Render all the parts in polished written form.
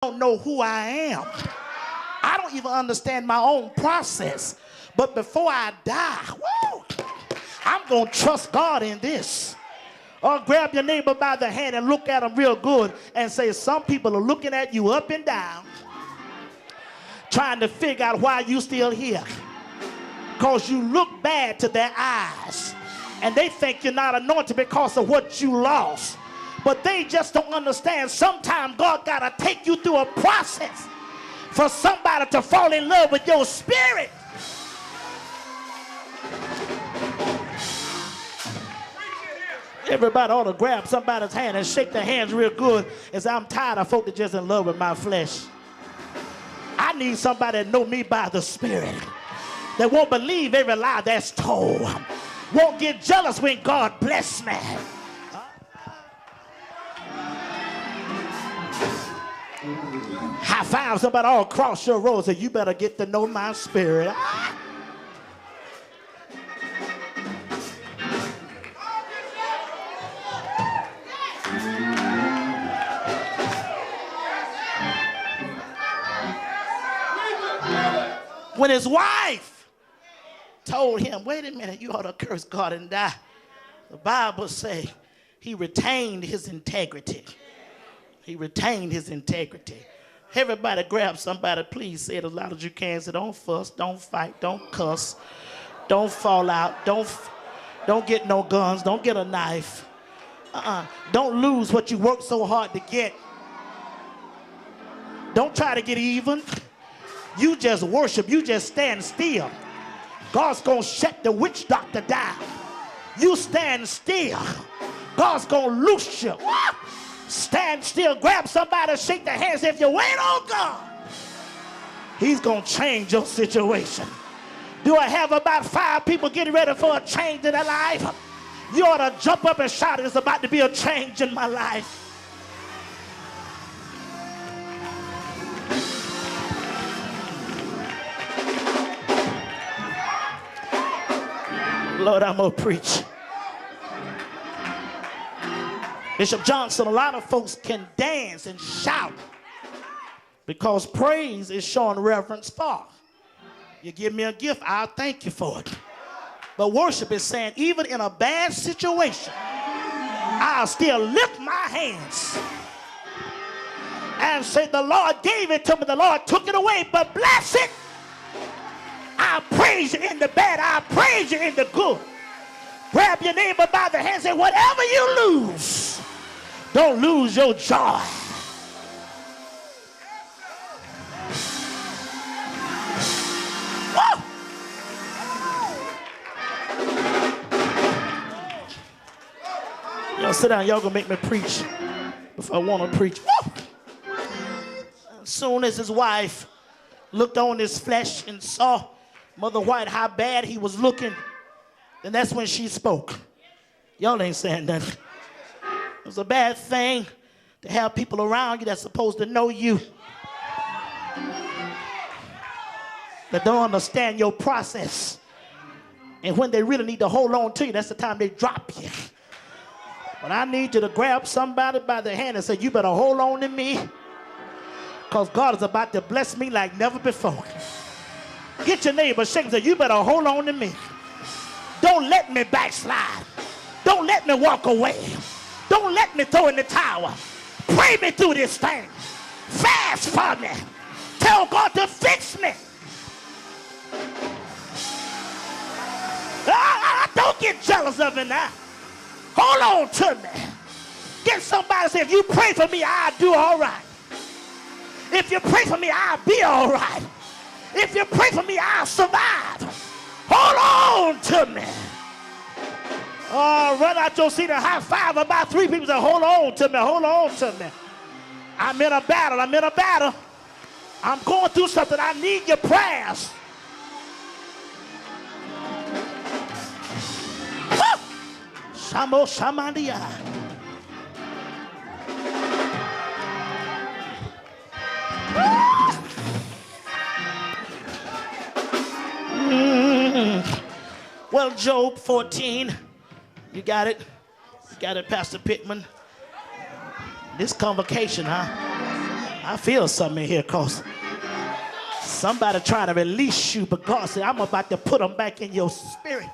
don't know who I am. I don't even understand my own process. But before I die, woo, I'm going to trust God in this. Or grab your neighbor by the hand and look at them real good and say, some people are looking at you up and down, trying to figure out why you still here. Because you look bad to their eyes. And they think you're not anointed because of what you lost. But they just don't understand. Sometimes God got to take you through a process for somebody to fall in love with your spirit. Everybody ought to grab somebody's hand and shake their hands real good and say, I'm tired of folk that just in love with my flesh. I need somebody to know me by the Spirit, that won't believe every lie that's told, won't get jealous when God bless me. High five somebody all across your road and say, you better get to know my spirit. When his wife told him, wait a minute, you ought to curse God and die, the Bible say he retained his integrity. He retained his integrity. Everybody grab somebody, please say it as loud as you can. Say, don't fuss, don't fight, don't cuss, don't fall out, don't get no guns, don't get a knife. Don't lose what you worked so hard to get. Don't try to get even. You just worship, you just stand still. God's gonna shut the witch doctor down. You stand still. God's gonna loose you. Stand still, grab somebody, shake their hands. If you wait on God, he's gonna change your situation. Do I have about 5 people getting ready for a change in their life? You ought to jump up and shout, it's about to be a change in my life. Lord, I'm going to preach. Bishop Johnson, a lot of folks can dance and shout because praise is showing reverence for. You give me a gift, I'll thank you for it. But worship is saying, even in a bad situation, I'll still lift my hands and say, the Lord gave it to me, the Lord took it away, but bless it. I praise you in the bad. I praise you in the good. Grab your neighbor by the hand and say, whatever you lose, don't lose your joy. Woo! Y'all sit down. Y'all gonna make me preach if I want to preach. Woo! As soon as his wife looked on his flesh and saw Mother White, how bad he was looking, then that's when she spoke. Y'all ain't saying nothing. It was a bad thing to have people around you that's supposed to know you, that don't understand your process. And when they really need to hold on to you, that's the time they drop you. But I need you to grab somebody by the hand and say, you better hold on to me, because God is about to bless me like never before. Get your neighbor, shake and say, you better hold on to me. Don't let me backslide. Don't let me walk away. Don't let me throw in the towel. Pray me through this thing. Fast for me. Tell God to fix me. Don't get jealous of me now. Hold on to me. Get somebody to say, if you pray for me, I'll do all right. If you pray for me, I'll be all right. If you pray for me, I'll survive. Hold on to me. Run out your seat and high five about 3 people. Say, hold on to me. Hold on to me. I'm in a battle. I'm in a battle. I'm going through something. I need your prayers. Shamo Shamandia. Well, Job 14, you got it? You got it, Pastor Pittman? This convocation, huh? I feel something in here, cause somebody trying to release you, but God said, I'm about to put them back in your spirit.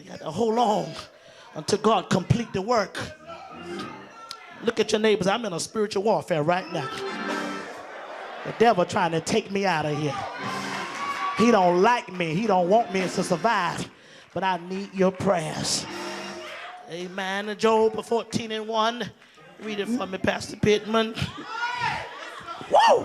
You got to hold on until God complete the work. Look at your neighbors. I'm in a spiritual warfare right now. The devil trying to take me out of here. He don't like me. He don't want me to survive. But I need your prayers. Amen. Job 14:1. Read it for me, Pastor Pittman. Whoa!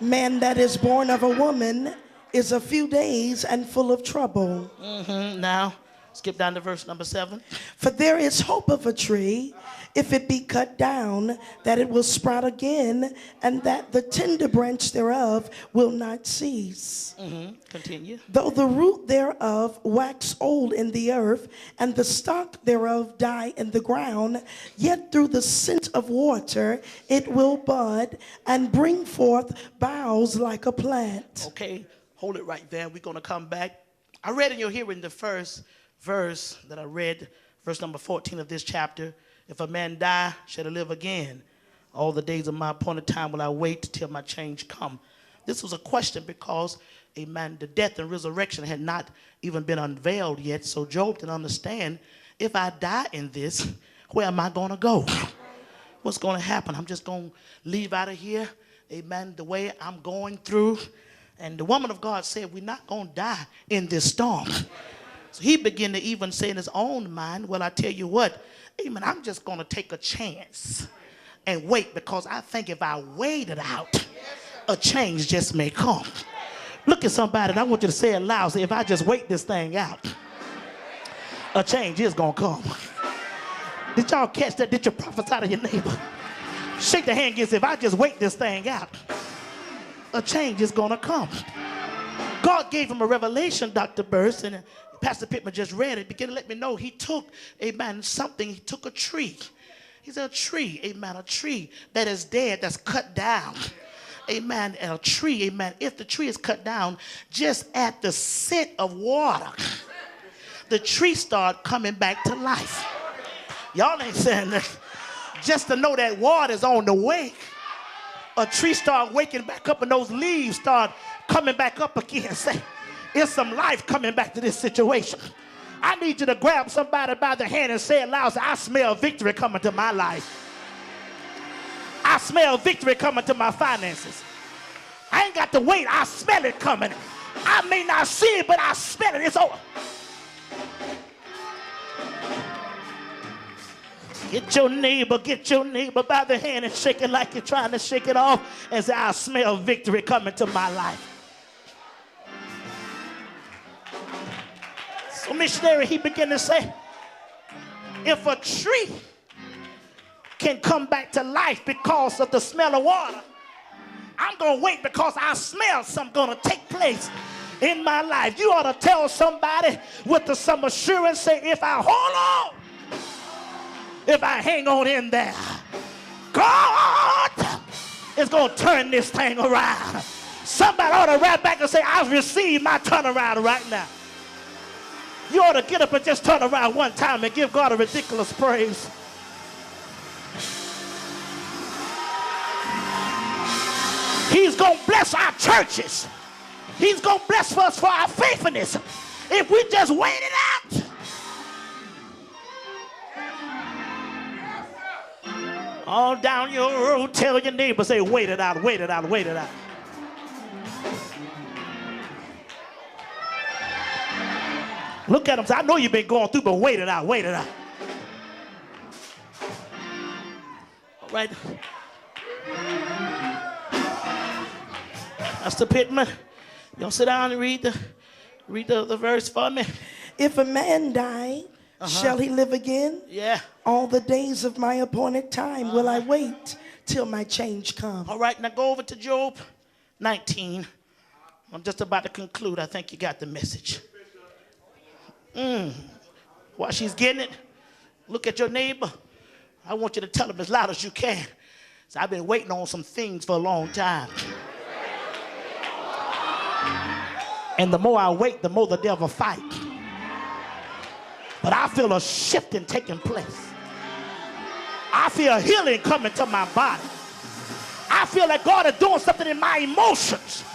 Man that is born of a woman is a few days and full of trouble. Now, skip down to verse number 7. For there is hope of a tree, if it be cut down, that it will sprout again, and that the tender branch thereof will not cease. Continue. Though the root thereof wax old in the earth, and the stock thereof die in the ground, yet through the scent of water it will bud, and bring forth boughs like a plant. Okay, hold it right there. We're going to come back. I read in your hearing the first verse that I read, verse number 14 of this chapter. If a man die, shall he live again? All the days of my appointed time will I wait till my change come. This was a question because, amen, the death and resurrection had not even been unveiled yet. So Job didn't understand, if I die in this, where am I going to go? What's going to happen? I'm just going to leave out of here, amen, the way I'm going through. And the woman of God said, we're not going to die in this storm. So he began to even say in his own mind, well, I tell you what, amen, I'm just going to take a chance and wait, because I think if I wait it out, a change just may come. Look at somebody, and I want you to say it loud. Say, if I just wait this thing out, a change is going to come. Did y'all catch that? Did you prophesy to your neighbor? Shake the hand and say, if I just wait this thing out, a change is going to come. God gave him a revelation, Dr. Burst, and Pastor Pittman just read it. Began to let me know he took, amen, something. He took a tree. He said a tree, amen, a tree that is dead, that's cut down. Amen, and a tree, amen, if the tree is cut down, just at the scent of water, the tree start coming back to life. Y'all ain't saying that. Just to know that water is on the way, a tree start waking back up and those leaves start coming back up again. Say, there's some life coming back to this situation. I need you to grab somebody by the hand and say it loud. Say, I smell victory coming to my life. I smell victory coming to my finances. I ain't got to wait. I smell it coming. I may not see it, but I smell it. It's over. Get your neighbor by the hand and shake it like you're trying to shake it off and say, I smell victory coming to my life. So missionary, he began to say, if a tree can come back to life because of the smell of water, I'm going to wait because I smell something going to take place in my life. You ought to tell somebody with some assurance, say, if I hold on, if I hang on in there, God is going to turn this thing around. Somebody ought to rap back and say, I've received my turnaround right now. You ought to get up and just turn around one time and give God a ridiculous praise. He's going to bless our churches. He's going to bless us for our faithfulness if we just wait it out. All down your road, tell your neighbor, say, wait it out, wait it out, wait it out. Look at him, say, I know you've been going through, but wait it out, wait it out. All right. Pastor Pittman, you gonna sit down and read the verse for me? If a man die, shall he live again? Yeah. All the days of my appointed time will I wait till my change come. All right, now go over to Job 19. I'm just about to conclude. I think you got the message. While she's getting it, look at your neighbor. I want you to tell him as loud as you can. So I've been waiting on some things for a long time. And the more I wait, the more the devil fight. But I feel a shifting taking place. I feel healing coming to my body. I feel like God is doing something in my emotions.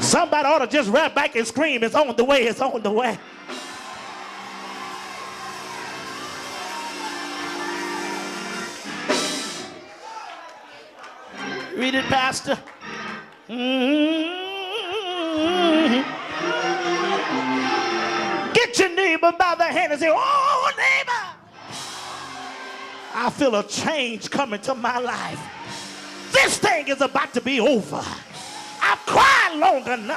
Somebody ought to just rap back and scream, it's on the way, it's on the way. Read it, Pastor. Get your neighbor by the hand and say, oh, neighbor, I feel a change coming to my life. This thing is about to be over. I've cried long enough.